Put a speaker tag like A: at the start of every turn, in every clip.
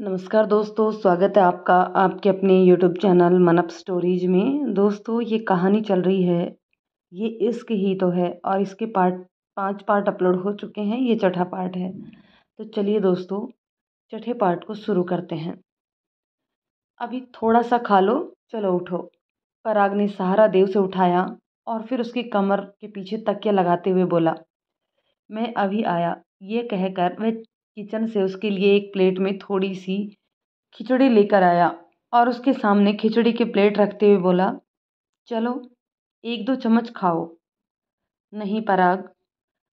A: नमस्कार दोस्तों, स्वागत है आपका आपके अपने यूट्यूब चैनल मन अप स्टोरीज में। दोस्तों, ये कहानी चल रही है, ये इश्क ही तो है और इसके 5 पार्ट अपलोड हो चुके हैं। ये चौथा पार्ट है। तो चलिए दोस्तों, छठे पार्ट को शुरू करते हैं। अभी थोड़ा सा खा लो, चलो उठो। पराग ने सहारा देव से उठाया और फिर उसकी कमर के पीछे तकिया लगाते हुए बोला, मैं अभी आया। ये कहकर वह किचन से उसके लिए एक प्लेट में थोड़ी सी खिचड़ी लेकर आया और उसके सामने खिचड़ी की प्लेट रखते हुए बोला, चलो 1-2 चम्मच खाओ। नहीं पराग,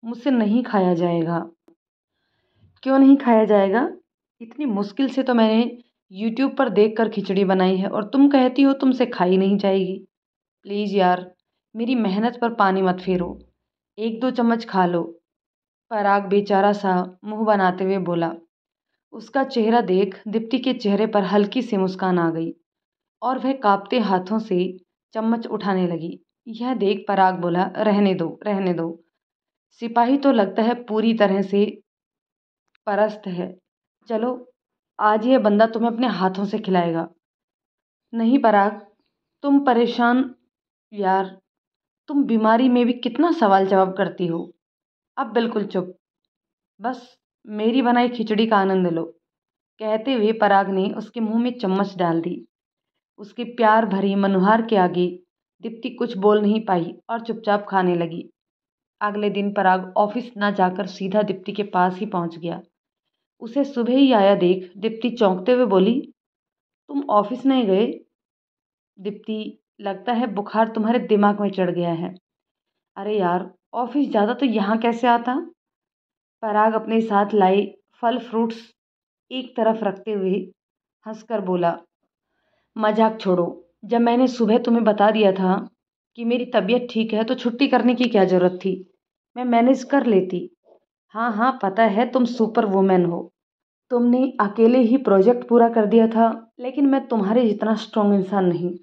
A: मुझसे नहीं खाया जाएगा। क्यों नहीं खाया जाएगा? इतनी मुश्किल से तो मैंने यूट्यूब पर देखकर खिचड़ी बनाई है और तुम कहती हो तुमसे खाई नहीं जाएगी। प्लीज़ यार, मेरी मेहनत पर पानी मत फेरो। 1-2 चम्मच खा लो। पराग बेचारा सा मुंह बनाते हुए बोला। उसका चेहरा देख दीप्ति के चेहरे पर हल्की सी मुस्कान आ गई और वह कांपते हाथों से चम्मच उठाने लगी। यह देख पराग बोला, रहने दो रहने दो। सिपाही तो लगता है पूरी तरह से परस्त है। चलो, आज यह बंदा तुम्हें अपने हाथों से खिलाएगा। नहीं पराग, तुम परेशान यार, तुम बीमारी में भी कितना सवाल जवाब करती हो। अब बिल्कुल चुप, बस मेरी बनाई खिचड़ी का आनंद लो। कहते हुए पराग ने उसके मुंह में चम्मच डाल दी। उसके प्यार भरी मनुहार के आगे दीप्ति कुछ बोल नहीं पाई और चुपचाप खाने लगी। अगले दिन पराग ऑफिस न जाकर सीधा दीप्ति के पास ही पहुंच गया। उसे सुबह ही आया देख दीप्ति चौंकते हुए बोली, तुम ऑफिस नहीं गए? दीप्ति, लगता है बुखार तुम्हारे दिमाग में चढ़ गया है। अरे यार, ऑफिस ज़्यादा तो यहाँ कैसे आता? पराग अपने साथ लाई फल फ्रूट्स एक तरफ रखते हुए हंसकर बोला, मजाक छोड़ो। जब मैंने सुबह तुम्हें बता दिया था कि मेरी तबीयत ठीक है तो छुट्टी करने की क्या ज़रूरत थी? मैं मैनेज कर लेती। हाँ हाँ, पता है तुम सुपर वुमेन हो। तुमने अकेले ही प्रोजेक्ट पूरा कर दिया था, लेकिन मैं तुम्हारे जितना स्ट्रांग इंसान नहीं।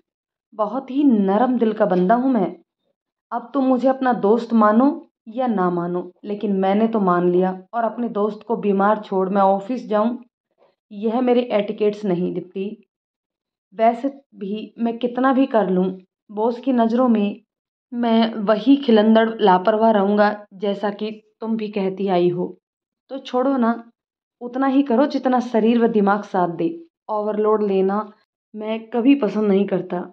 A: बहुत ही नरम दिल का बंदा हूँ मैं। अब तुम मुझे अपना दोस्त मानो या ना मानो, लेकिन मैंने तो मान लिया और अपने दोस्त को बीमार छोड़ मैं ऑफिस जाऊं, यह मेरे एटिकेट्स नहीं दीप्ति। वैसे भी मैं कितना भी कर लूं, बॉस की नज़रों में मैं वही खिलंदड़ लापरवाह रहूंगा जैसा कि तुम भी कहती आई हो। तो छोड़ो ना, उतना ही करो जितना शरीर व दिमाग साथ दे। ओवरलोड लेना मैं कभी पसंद नहीं करता।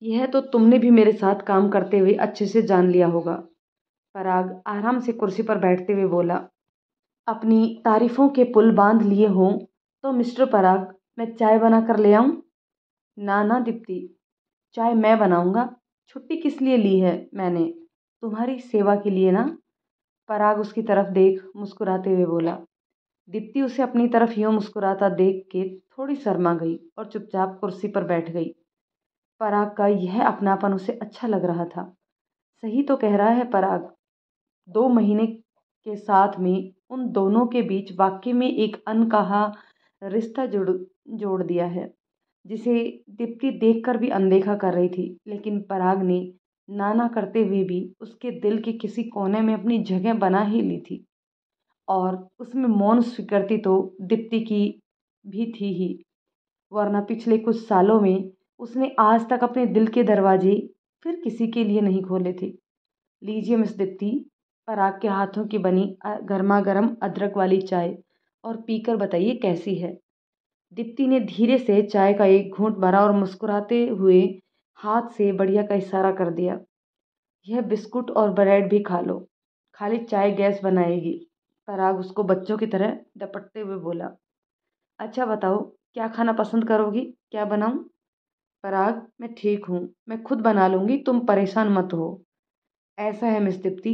A: यह तो तुमने भी मेरे साथ काम करते हुए अच्छे से जान लिया होगा। पराग आराम से कुर्सी पर बैठते हुए बोला, अपनी तारीफों के पुल बांध लिए हों तो मिस्टर पराग, मैं चाय बना कर ले आऊं? ना ना दीप्ति, चाय मैं बनाऊंगा। छुट्टी किस लिए ली है मैंने? तुम्हारी सेवा के लिए ना। पराग उसकी तरफ देख मुस्कुराते हुए बोला। दीप्ति उसे अपनी तरफ यूं मुस्कुराता देख के थोड़ी शर्मा गई और चुपचाप कुर्सी पर बैठ गई। पराग का यह अपनापन उसे अच्छा लग रहा था। सही तो कह रहा है पराग। 2 महीने के साथ में उन दोनों के बीच वाकई में एक अनकहा रिश्ता जोड़ दिया है, जिसे दीप्ति देखकर भी अनदेखा कर रही थी, लेकिन पराग ने नाना करते हुए भी उसके दिल के किसी कोने में अपनी जगह बना ही ली थी। और उसमें मौन स्वीकृति तो दीप्ति की भी थी ही, वरना पिछले कुछ सालों में उसने आज तक अपने दिल के दरवाजे फिर किसी के लिए नहीं खोले थे। लीजिए मिस दीप्ति, पराग के हाथों की बनी गर्मा गर्म अदरक वाली चाय, और पीकर बताइए कैसी है। दीप्ति ने धीरे से चाय का एक घूंट भरा और मुस्कुराते हुए हाथ से बढ़िया का इशारा कर दिया, यह बिस्कुट और ब्रेड भी खा लो, खाली चाय गैस बनाएगी। पराग उसको बच्चों की तरह डपटते हुए बोला, अच्छा बताओ, क्या खाना पसंद करोगी, क्या बनाऊं? पराग, मैं ठीक हूँ, मैं खुद बना लूँगी, तुम परेशान मत हो। ऐसा है मिस दीप्ति,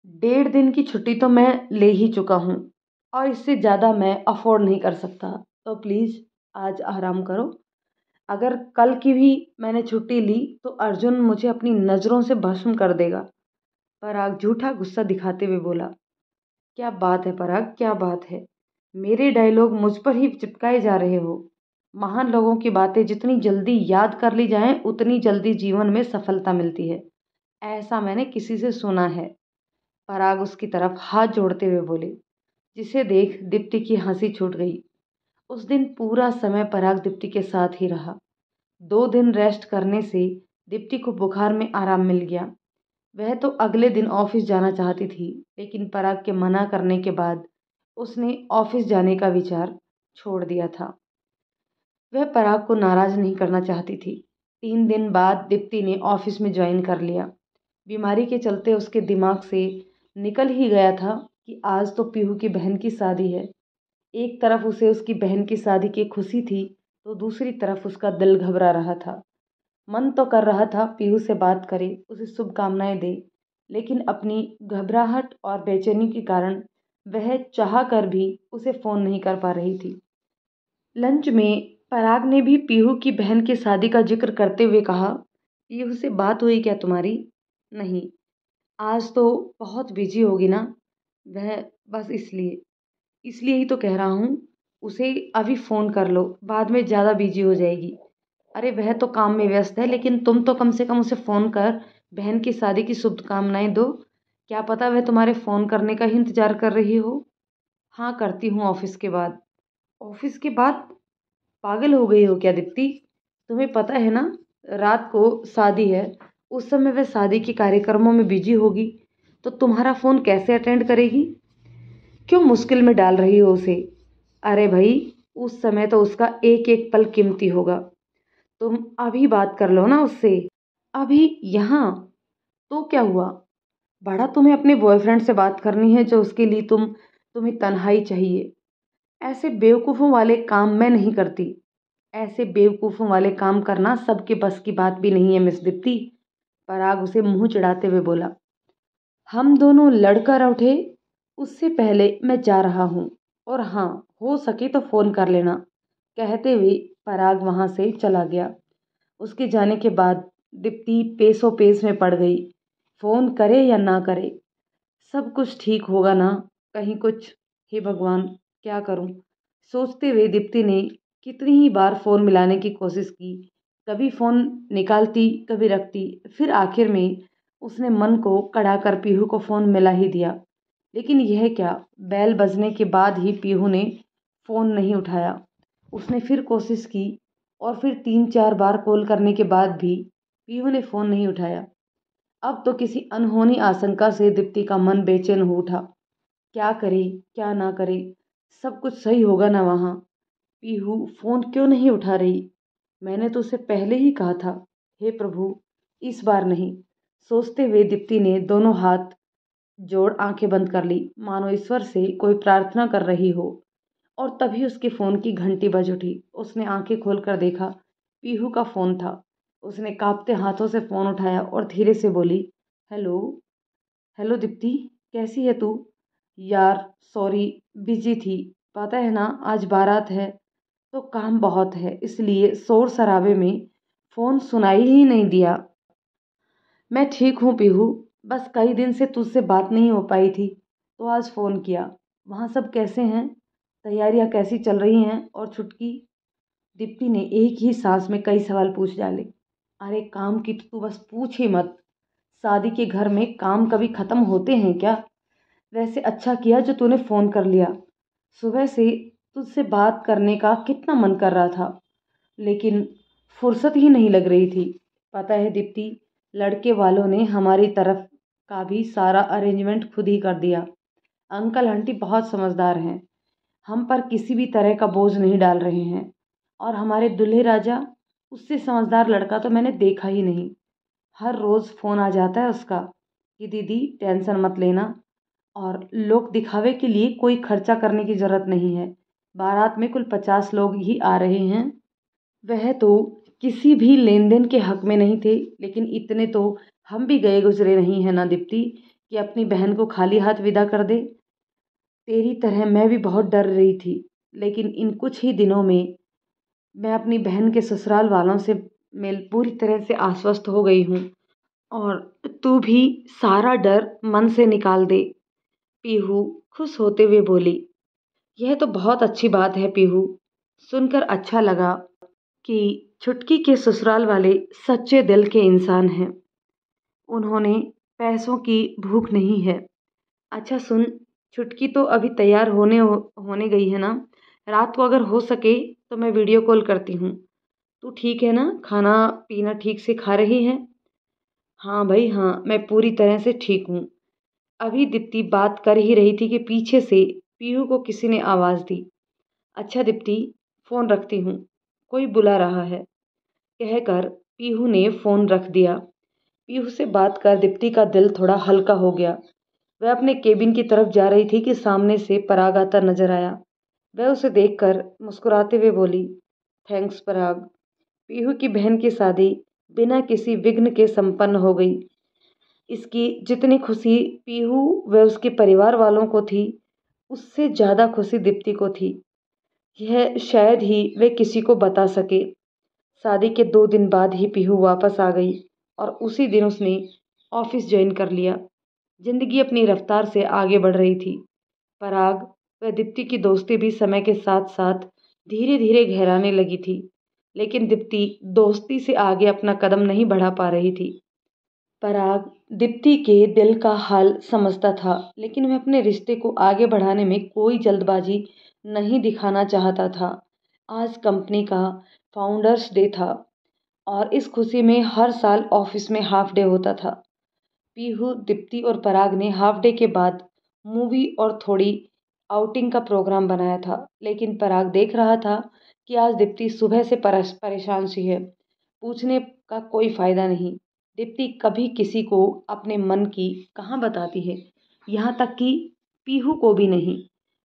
A: 1.5 दिन की छुट्टी तो मैं ले ही चुका हूँ और इससे ज़्यादा मैं अफोर्ड नहीं कर सकता। तो प्लीज़ आज आराम करो। अगर कल की भी मैंने छुट्टी ली तो अर्जुन मुझे अपनी नज़रों से भस्म कर देगा। पराग झूठा गुस्सा दिखाते हुए बोला, क्या बात है पराग, क्या बात है? मेरे डायलॉग मुझ पर ही चिपकाए जा रहे हो। महान लोगों की बातें जितनी जल्दी याद कर ली जाएं उतनी जल्दी जीवन में सफलता मिलती है, ऐसा मैंने किसी से सुना है। पराग उसकी तरफ हाथ जोड़ते हुए बोले, जिसे देख दीप्ति की हंसी छूट गई उस दिन पूरा समय पराग दीप्ति के साथ ही रहा। 2 दिन रेस्ट करने से दीप्ति को बुखार में आराम मिल गया। वह तो अगले दिन ऑफिस जाना चाहती थी, लेकिन पराग के मना करने के बाद उसने ऑफिस जाने का विचार छोड़ दिया था। वह पराग को नाराज नहीं करना चाहती थी। 3 दिन बाद दीप्ति ने ऑफिस में ज्वाइन कर लिया। बीमारी के चलते उसके दिमाग से निकल ही गया था कि आज तो पीहू की बहन की शादी है। एक तरफ उसे उसकी बहन की शादी की खुशी थी, तो दूसरी तरफ उसका दिल घबरा रहा था। मन तो कर रहा था पीहू से बात करे, उसे शुभकामनाएं दे, लेकिन अपनी घबराहट और बेचैनी के कारण वह चाह कर भी उसे फ़ोन नहीं कर पा रही थी। लंच में पराग ने भी पीहू की बहन की शादी का जिक्र करते हुए कहा, पीहू से बात हुई क्या तुम्हारी? नहीं, आज तो बहुत बिजी होगी ना वह, बस इसलिए इसलिए ही तो कह रहा हूँ, उसे अभी फ़ोन कर लो, बाद में ज़्यादा बिजी हो जाएगी। अरे वह तो काम में व्यस्त है, लेकिन तुम तो कम से कम उसे फ़ोन कर बहन की शादी की शुभकामनाएं दो। क्या पता वह तुम्हारे फ़ोन करने का ही इंतज़ार कर रही हो। हाँ, करती हूँ ऑफिस के बाद। ऑफिस के बाद? पागल हो गई हो क्या दीप्ति? तुम्हें पता है ना, रात को शादी है, उस समय वह शादी के कार्यक्रमों में बिजी होगी, तो तुम्हारा फ़ोन कैसे अटेंड करेगी? क्यों मुश्किल में डाल रही हो उसे? अरे भाई, उस समय तो उसका एक एक पल कीमती होगा। तुम अभी बात कर लो ना उससे। अभी? यहाँ? तो क्या हुआ? बड़ा तुम्हें अपने बॉयफ्रेंड से बात करनी है जो उसके लिए तुम्हें तन्हाई चाहिए। ऐसे बेवकूफ़ों वाले काम मैं नहीं करती। ऐसे बेवकूफ़ों वाले काम करना सबके बस की बात भी नहीं है मिस दीप्ति। पराग उसे मुंह चिढ़ाते हुए बोला। हम दोनों लड़कर उठे, उससे पहले मैं जा रहा हूँ, और हाँ, हो सके तो फ़ोन कर लेना। कहते हुए पराग वहाँ से चला गया। उसके जाने के बाद दीप्ति पेसों पेस में पड़ गई। फ़ोन करे या ना करे, सब कुछ ठीक होगा ना कहीं कुछ। हे भगवान, क्या करूं? सोचते हुए दीप्ति ने कितनी ही बार फ़ोन मिलाने की कोशिश की। कभी फ़ोन निकालती, कभी रखती, फिर आखिर में उसने मन को कड़ा कर पीहू को फ़ोन मिला ही दिया। लेकिन यह क्या, बेल बजने के बाद ही पीहू ने फ़ोन नहीं उठाया। उसने फिर कोशिश की, और फिर 3-4 बार कॉल करने के बाद भी पीहू ने फ़ोन नहीं उठाया। अब तो किसी अनहोनी आशंका से दीप्ति का मन बेचैन हो उठा। क्या करे, क्या ना करे, सब कुछ सही होगा ना वहाँ? पीहू फ़ोन क्यों नहीं उठा रही? मैंने तो उसे पहले ही कहा था। हे प्रभु, इस बार नहीं। सोचते हुए दीप्ति ने दोनों हाथ जोड़ आंखें बंद कर ली, मानो ईश्वर से कोई प्रार्थना कर रही हो। और तभी उसके फ़ोन की घंटी बज उठी। उसने आंखें खोलकर देखा, पीहू का फ़ोन था। उसने कांपते हाथों से फ़ोन उठाया और धीरे से बोली, हेलो। हेलो दीप्ति, कैसी है तू? यार सॉरी, बिजी थी। पता है ना, आज बारात है, तो काम बहुत है, इसलिए शोर शराबे में फ़ोन सुनाई ही नहीं दिया। मैं ठीक हूँ पीहू, बस कई दिन से तुझसे बात नहीं हो पाई थी, तो आज फ़ोन किया। वहाँ सब कैसे हैं? तैयारियाँ कैसी चल रही हैं? और छुटकी? दीप्ति ने एक ही सांस में कई सवाल पूछ डाले। अरे काम की तो तू बस पूछ ही मत। शादी के घर में काम कभी ख़त्म होते हैं क्या? वैसे अच्छा किया जो तूने फ़ोन कर लिया। सुबह से तुझसे बात करने का कितना मन कर रहा था, लेकिन फुर्सत ही नहीं लग रही थी। पता है दीप्ति, लड़के वालों ने हमारी तरफ का भी सारा अरेंजमेंट खुद ही कर दिया। अंकल आंटी बहुत समझदार हैं, हम पर किसी भी तरह का बोझ नहीं डाल रहे हैं। और हमारे दूल्हे राजा, उससे समझदार लड़का तो मैंने देखा ही नहीं। हर रोज़ फ़ोन आ जाता है उसका कि दीदी टेंशन मत लेना, और लोग दिखावे के लिए कोई खर्चा करने की ज़रूरत नहीं है। बारात में कुल 50 लोग ही आ रहे हैं। वह तो किसी भी लेन देन के हक में नहीं थे, लेकिन इतने तो हम भी गए गुजरे नहीं हैं ना दीप्ति, कि अपनी बहन को खाली हाथ विदा कर दे। तेरी तरह मैं भी बहुत डर रही थी, लेकिन इन कुछ ही दिनों में मैं अपनी बहन के ससुराल वालों से मिल पूरी तरह से आश्वस्त हो गई हूँ। और तू भी सारा डर मन से निकाल दे। पीहू खुश होते हुए बोली। यह तो बहुत अच्छी बात है पीहू, सुनकर अच्छा लगा कि छुटकी के ससुराल वाले सच्चे दिल के इंसान हैं। उन्होंने पैसों की भूख नहीं है। अच्छा सुन, छुटकी तो अभी तैयार होने गई है ना? रात को अगर हो सके तो मैं वीडियो कॉल करती हूँ। तू ठीक है ना? खाना पीना ठीक से खा रही है? हाँ भाई हाँ, मैं पूरी तरह से ठीक हूँ। अभी दीप्ति बात कर ही रही थी कि पीछे से पीहू को किसी ने आवाज़ दी। अच्छा दीप्ति, फ़ोन रखती हूँ, कोई बुला रहा है, कहकर पीहू ने फ़ोन रख दिया। पीहू से बात कर दीप्ति का दिल थोड़ा हल्का हो गया। वह अपने केबिन की तरफ जा रही थी कि सामने से पराग आता नजर आया। वह उसे देखकर मुस्कुराते हुए बोली, थैंक्स पराग। पीहू की बहन की शादी बिना किसी विघ्न के संपन्न हो गई। इसकी जितनी खुशी पीहू व उसके परिवार वालों को थी, उससे ज़्यादा खुशी दीप्ति को थी। यह शायद ही वे किसी को बता सके। शादी के 2 दिन बाद ही पीहू वापस आ गई और उसी दिन उसने ऑफिस ज्वाइन कर लिया। जिंदगी अपनी रफ्तार से आगे बढ़ रही थी। पराग व दीप्ति की दोस्ती भी समय के साथ साथ धीरे धीरे गहराने लगी थी, लेकिन दीप्ति दोस्ती से आगे अपना कदम नहीं बढ़ा पा रही थी। पराग दीप्ति के दिल का हाल समझता था, लेकिन वह अपने रिश्ते को आगे बढ़ाने में कोई जल्दबाजी नहीं दिखाना चाहता था। आज कंपनी का फाउंडर्स डे था और इस खुशी में हर साल ऑफिस में हाफ डे होता था। पीहू, दीप्ति और पराग ने हाफ डे के बाद मूवी और थोड़ी आउटिंग का प्रोग्राम बनाया था, लेकिन पराग देख रहा था कि आज दीप्ति सुबह से परेशान सी है। पूछने का कोई फायदा नहीं। दीप्ति कभी किसी को अपने मन की कहाँ बताती है, यहाँ तक कि पीहू को भी नहीं।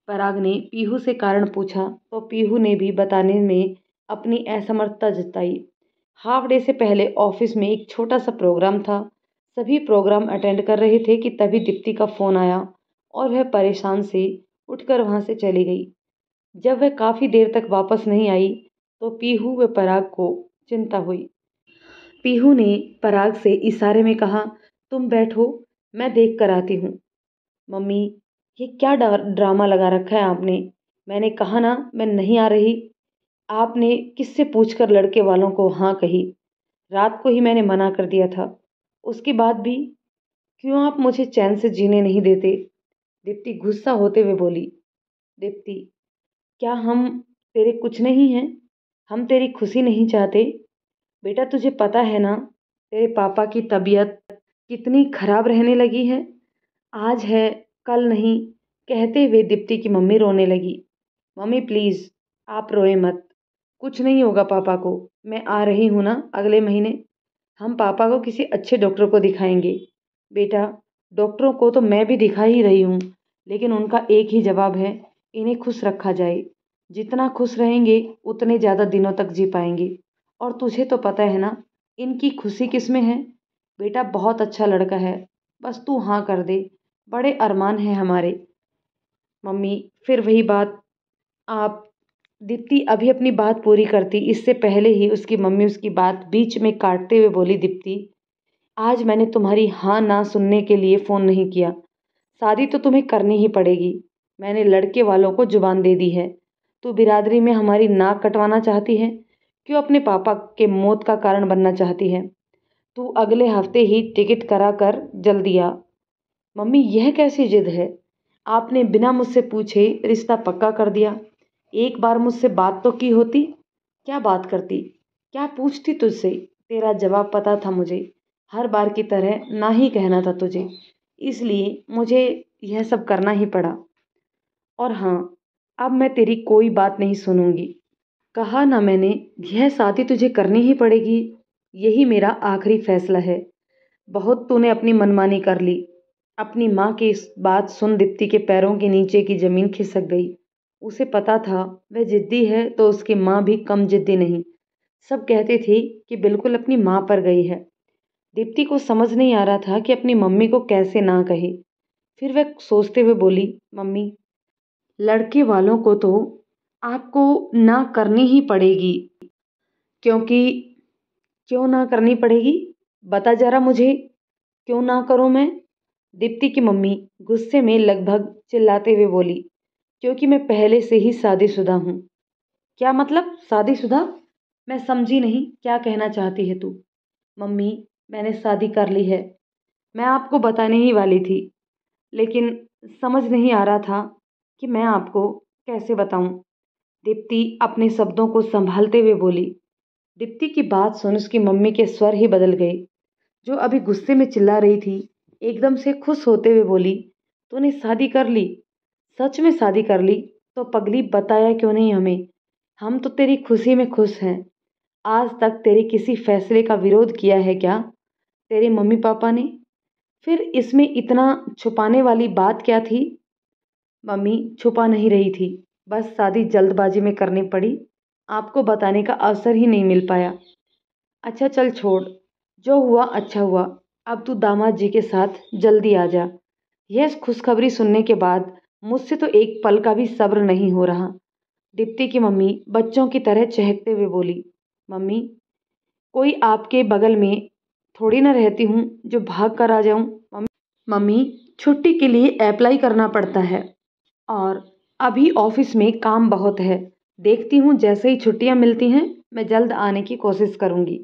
A: पराग ने पीहू से कारण पूछा तो पीहू ने भी बताने में अपनी असमर्थता जताई। हाफ डे से पहले ऑफिस में एक छोटा सा प्रोग्राम था। सभी प्रोग्राम अटेंड कर रहे थे कि तभी दीप्ति का फ़ोन आया और वह परेशान से उठकर वहाँ से चली गई। जब वह काफ़ी देर तक वापस नहीं आई तो पीहू व पराग को चिंता हुई। पीहू ने पराग से इशारे में कहा, तुम बैठो, मैं देख कर आती हूँ। मम्मी, ये क्या ड्रामा लगा रखा है आपने? मैंने कहा ना मैं नहीं आ रही। आपने किससे पूछकर लड़के वालों को हाँ कही? रात को ही मैंने मना कर दिया था। उसके बाद भी क्यों आप मुझे चैन से जीने नहीं देते? दीप्ति गुस्सा होते हुए बोली। दीप्ति, क्या हम तेरे कुछ नहीं हैं? हम तेरी खुशी नहीं चाहते? बेटा तुझे पता है ना तेरे पापा की तबीयत कितनी खराब रहने लगी है। आज है कल नहीं, कहते हुए दीप्ति की मम्मी रोने लगी। मम्मी प्लीज़, आप रोए मत, कुछ नहीं होगा पापा को। मैं आ रही हूँ ना अगले महीने, हम पापा को किसी अच्छे डॉक्टर को दिखाएंगे। बेटा, डॉक्टरों को तो मैं भी दिखा ही रही हूँ, लेकिन उनका एक ही जवाब है, इन्हें खुश रखा जाए। जितना खुश रहेंगे उतने ज़्यादा दिनों तक जी पाएंगे। और तुझे तो पता है ना इनकी खुशी किस में है। बेटा बहुत अच्छा लड़का है, बस तू हाँ कर दे, बड़े अरमान हैं हमारे। मम्मी फिर वही बात। आप दीप्ति अभी अपनी बात पूरी करती इससे पहले ही उसकी मम्मी उसकी बात बीच में काटते हुए बोली, दीप्ति आज मैंने तुम्हारी हाँ ना सुनने के लिए फ़ोन नहीं किया। शादी तो तुम्हें करनी ही पड़ेगी। मैंने लड़के वालों को जुबान दे दी है। तू बिरादरी में हमारी नाक कटवाना चाहती है? क्यों अपने पापा के मौत का कारण बनना चाहती है? तू अगले हफ्ते ही टिकट करा कर जल्दी आ। मम्मी यह कैसी जिद है? आपने बिना मुझसे पूछे रिश्ता पक्का कर दिया। एक बार मुझसे बात तो की होती। क्या बात करती, क्या पूछती तुझसे? तेरा जवाब पता था मुझे। हर बार की तरह ना ही कहना था तुझे, इसलिए मुझे यह सब करना ही पड़ा। और हाँ, अब मैं तेरी कोई बात नहीं सुनूंगी। कहा ना मैंने, यह शादी तुझे करनी ही पड़ेगी। यही मेरा आखिरी फैसला है। बहुत तूने अपनी मनमानी कर ली। अपनी माँ की इस बात सुन दीप्ति के पैरों के नीचे की जमीन खिसक गई। उसे पता था वह जिद्दी है तो उसकी माँ भी कम जिद्दी नहीं। सब कहते थे कि बिल्कुल अपनी माँ पर गई है। दीप्ति को समझ नहीं आ रहा था कि अपनी मम्मी को कैसे ना कहे। फिर वह सोचते हुए बोली, मम्मी लड़के वालों को तो आपको ना करनी ही पड़ेगी। क्योंकि क्यों ना करनी पड़ेगी? बता जरा मुझे, क्यों ना करूं मैं? दीप्ति की मम्मी गुस्से में लगभग चिल्लाते हुए बोली, क्योंकि मैं पहले से ही शादीशुदा हूँ। क्या मतलब शादीशुदा? मैं समझी नहीं, क्या कहना चाहती है तू? मम्मी मैंने शादी कर ली है। मैं आपको बताने ही वाली थी, लेकिन समझ नहीं आ रहा था कि मैं आपको कैसे बताऊं। दीप्ति अपने शब्दों को संभालते हुए बोली। दीप्ति की बात सुन उसकी मम्मी के स्वर ही बदल गए। जो अभी गुस्से में चिल्ला रही थी, एकदम से खुश होते हुए बोली, तूने शादी कर ली? सच में शादी कर ली? तो पगली बताया क्यों नहीं हमें? हम तो तेरी खुशी में खुश हैं। आज तक तेरे किसी फैसले का विरोध किया है क्या तेरे मम्मी पापा ने? फिर इसमें इतना छुपाने वाली बात क्या थी? मम्मी छुपा नहीं रही थी, बस शादी जल्दबाजी में करनी पड़ी। आपको बताने का अवसर ही नहीं मिल पाया। अच्छा चल छोड़, जो हुआ अच्छा हुआ। अब तू दामाद जी के साथ जल्दी आ जा। यह खुशखबरी सुनने के बाद मुझसे तो एक पल का भी सब्र नहीं हो रहा। दीप्ति की मम्मी बच्चों की तरह चहकते हुए बोली, मम्मी कोई आपके बगल में थोड़ी ना रहती हूँ जो भाग कर आ जाऊँ। मम्मी छुट्टी के लिए अप्लाई करना पड़ता है और अभी ऑफिस में काम बहुत है। देखती हूँ जैसे ही छुट्टियाँ मिलती हैं मैं जल्द आने की कोशिश करूँगी।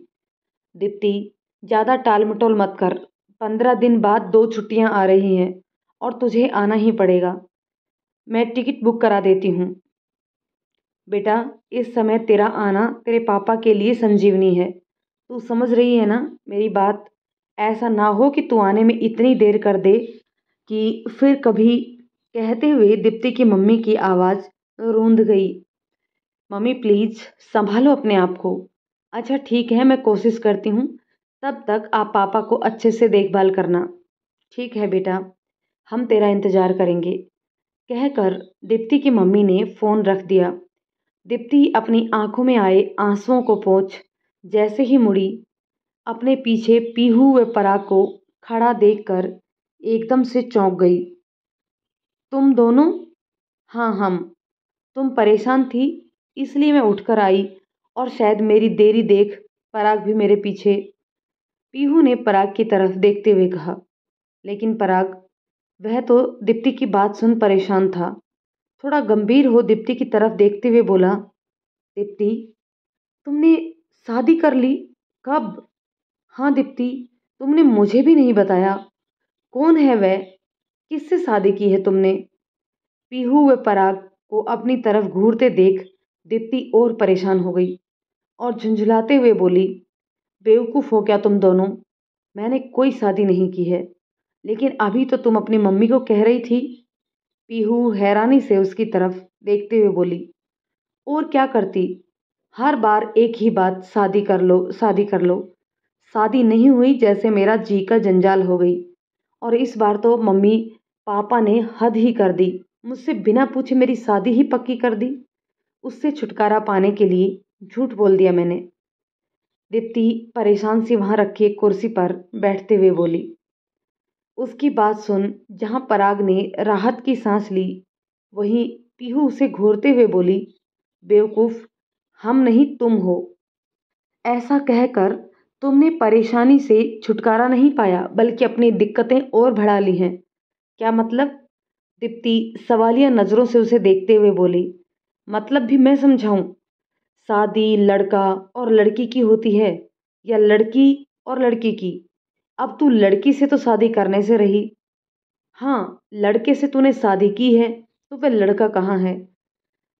A: दीप्ति ज़्यादा टाल मटोल मत कर। 15 दिन बाद 2 छुट्टियाँ आ रही हैं और तुझे आना ही पड़ेगा। मैं टिकट बुक करा देती हूँ। बेटा इस समय तेरा आना तेरे पापा के लिए संजीवनी है। तू समझ रही है ना मेरी बात? ऐसा ना हो कि तू आने में इतनी देर कर दे कि फिर कभी। कहते हुए दीप्ति की मम्मी की आवाज़ रूंध गई। मम्मी प्लीज़ संभालो अपने आप को। अच्छा ठीक है मैं कोशिश करती हूँ। तब तक आप पापा को अच्छे से देखभाल करना। ठीक है बेटा, हम तेरा इंतज़ार करेंगे। कहकर दीप्ति की मम्मी ने फ़ोन रख दिया। दीप्ति अपनी आंखों में आए आंसुओं को पोंछ जैसे ही मुड़ी, अपने पीछे पीहू व पराग को खड़ा देखकर एकदम से चौंक गई। तुम दोनों? हाँ हम। तुम परेशान थी इसलिए मैं उठकर आई और शायद मेरी देरी देख पराग भी मेरे पीछे। पीहू ने पराग की तरफ देखते हुए कहा। लेकिन पराग, वह तो दीप्ति की बात सुन परेशान था। थोड़ा गंभीर हो दीप्ति की तरफ देखते हुए बोला, दीप्ति तुमने शादी कर ली? कब? हाँ दीप्ति, तुमने मुझे भी नहीं बताया। कौन है वह? किससे शादी की है तुमने? पीहू व पराग को अपनी तरफ घूरते देख दीप्ति और परेशान हो गई और झुंझलाते हुए बोली, बेवकूफ़ हो क्या तुम दोनों? मैंने कोई शादी नहीं की है। लेकिन अभी तो तुम अपनी मम्मी को कह रही थी। पीहू हैरानी से उसकी तरफ देखते हुए बोली, और क्या करती? हर बार एक ही बात, शादी कर लो शादी कर लो। शादी नहीं हुई जैसे मेरा जी का जंजाल हो गई। और इस बार तो मम्मी पापा ने हद ही कर दी। मुझसे बिना पूछे मेरी शादी ही पक्की कर दी। उससे छुटकारा पाने के लिए झूठ बोल दिया मैंने। दीप्ति परेशान सी वहां रखी एक कुर्सी पर बैठते हुए बोली। उसकी बात सुन जहां पराग ने राहत की सांस ली, वहीं पीहू उसे घूरते हुए बोली, बेवकूफ़, हम नहीं तुम हो। ऐसा कहकर तुमने परेशानी से छुटकारा नहीं पाया बल्कि अपनी दिक्कतें और बढ़ा ली हैं। क्या मतलब? दीप्ति सवालिया नज़रों से उसे देखते हुए बोली। मतलब भी मैं समझाऊं? शादी लड़का और लड़की की होती है या लड़की और लड़की की? अब तू लड़की से तो शादी करने से रही। हाँ, लड़के से तूने शादी की है तो वह लड़का कहाँ है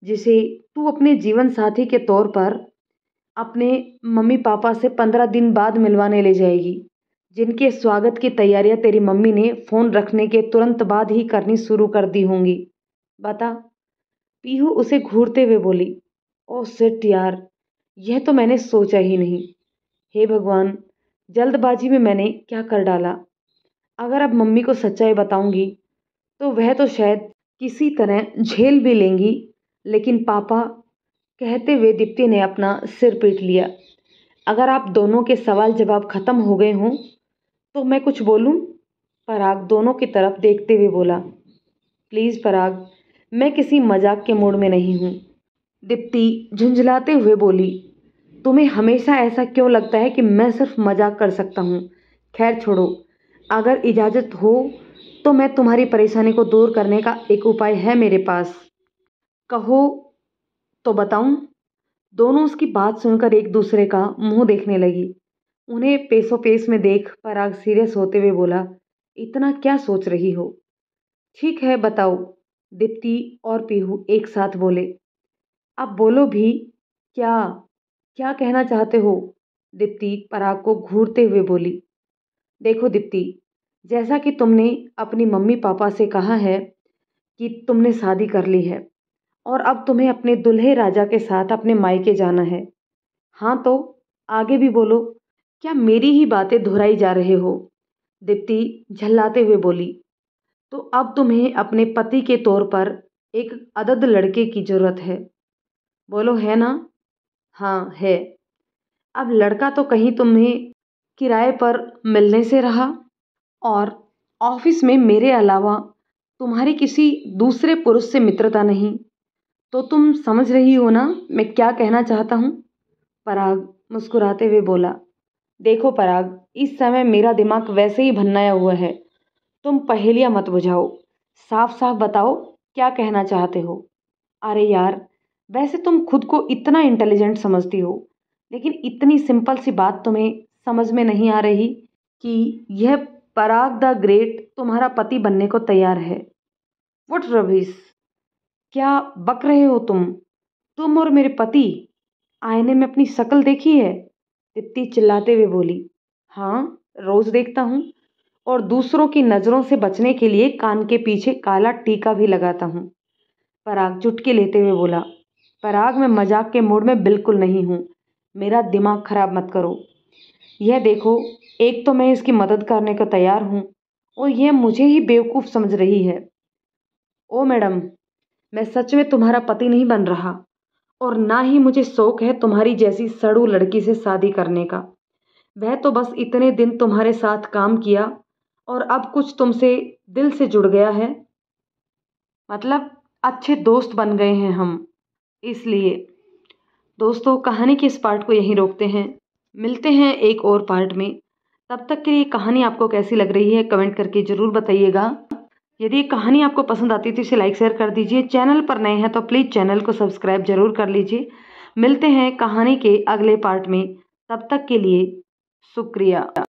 A: जिसे तू अपने जीवन साथी के तौर पर अपने मम्मी पापा से 15 दिन बाद मिलवाने ले जाएगी, जिनके स्वागत की तैयारियां तेरी मम्मी ने फ़ोन रखने के तुरंत बाद ही करनी शुरू कर दी होंगी। बता। पीहू उसे घूरते हुए बोली। ओह शिट यार, यह तो मैंने सोचा ही नहीं। हे भगवान, जल्दबाजी में मैंने क्या कर डाला। अगर अब मम्मी को सच्चाई बताऊंगी तो वह तो शायद किसी तरह झेल भी लेंगी, लेकिन पापा। कहते हुए दीप्ति ने अपना सिर पीट लिया। अगर आप दोनों के सवाल जवाब खत्म हो गए हों तो मैं कुछ बोलूं? पराग दोनों की तरफ देखते हुए बोला। प्लीज़ पराग, मैं किसी मजाक के मूड में नहीं हूँ। दीप्ति झुंझलाते हुए बोली, तुम्हें हमेशा ऐसा क्यों लगता है कि मैं सिर्फ मजाक कर सकता हूँ? खैर छोड़ो, अगर इजाज़त हो तो मैं तुम्हारी परेशानी को दूर करने का एक उपाय है मेरे पास। कहो तो बताऊं? दोनों उसकी बात सुनकर एक दूसरे का मुंह देखने लगी। उन्हें पेशो पेश में देख पराग सीरियस होते हुए बोला, इतना क्या सोच रही हो? ठीक है बताओ। दीप्ति और पीहू एक साथ बोले। अब बोलो भी। क्या क्या कहना चाहते हो? दीप्ति पराग को घूरते हुए बोली। देखो दीप्ति, जैसा कि तुमने अपनी मम्मी पापा से कहा है कि तुमने शादी कर ली है और अब तुम्हें अपने दुल्हे राजा के साथ अपने मायके जाना है। हाँ तो आगे भी बोलो। क्या मेरी ही बातें दोहराई जा रहे हो? दीप्ति झल्लाते हुए बोली। तो अब तुम्हें अपने पति के तौर पर एक अदद लड़के की जरूरत है। बोलो है ना? हाँ है। अब लड़का तो कहीं तुम्हें किराए पर मिलने से रहा और ऑफिस में मेरे अलावा तुम्हारी किसी दूसरे पुरुष से मित्रता नहीं। तो तुम समझ रही हो ना मैं क्या कहना चाहता हूँ? पराग मुस्कुराते हुए बोला। देखो पराग, इस समय मेरा दिमाग वैसे ही भन्नाया हुआ है। तुम पहेलियां मत बुझाओ, साफ साफ बताओ क्या कहना चाहते हो। अरे यार, वैसे तुम खुद को इतना इंटेलिजेंट समझती हो, लेकिन इतनी सिंपल सी बात तुम्हें समझ में नहीं आ रही कि यह पराग द ग्रेट तुम्हारा पति बनने को तैयार है। व्हाट रविश, क्या बक रहे हो तुम? तुम और मेरे पति? आईने में अपनी शक्ल देखी है? दीप्ति चिल्लाते हुए बोली। हाँ, रोज देखता हूँ और दूसरों की नज़रों से बचने के लिए कान के पीछे काला टीका भी लगाता हूँ। पराग चुटकी लेते हुए बोला। पराग, मैं मजाक के मूड में बिल्कुल नहीं हूँ, मेरा दिमाग खराब मत करो। यह देखो, एक तो मैं इसकी मदद करने को तैयार हूँ और यह मुझे ही बेवकूफ़ समझ रही है। ओ मैडम, मैं सच में तुम्हारा पति नहीं बन रहा और ना ही मुझे शौक है तुम्हारी जैसी सड़ू लड़की से शादी करने का। वह तो बस इतने दिन तुम्हारे साथ काम किया और अब कुछ तुमसे दिल से जुड़ गया है। मतलब अच्छे दोस्त बन गए हैं हम, इसलिए। दोस्तों, कहानी के इस पार्ट को यहीं रोकते हैं। मिलते हैं एक और पार्ट में। तब तक के लिए कहानी आपको कैसी लग रही है कमेंट करके ज़रूर बताइएगा। यदि ये कहानी आपको पसंद आती है तो इसे लाइक शेयर कर दीजिए। चैनल पर नए हैं तो प्लीज़ चैनल को सब्सक्राइब जरूर कर लीजिए। मिलते हैं कहानी के अगले पार्ट में। तब तक के लिए शुक्रिया।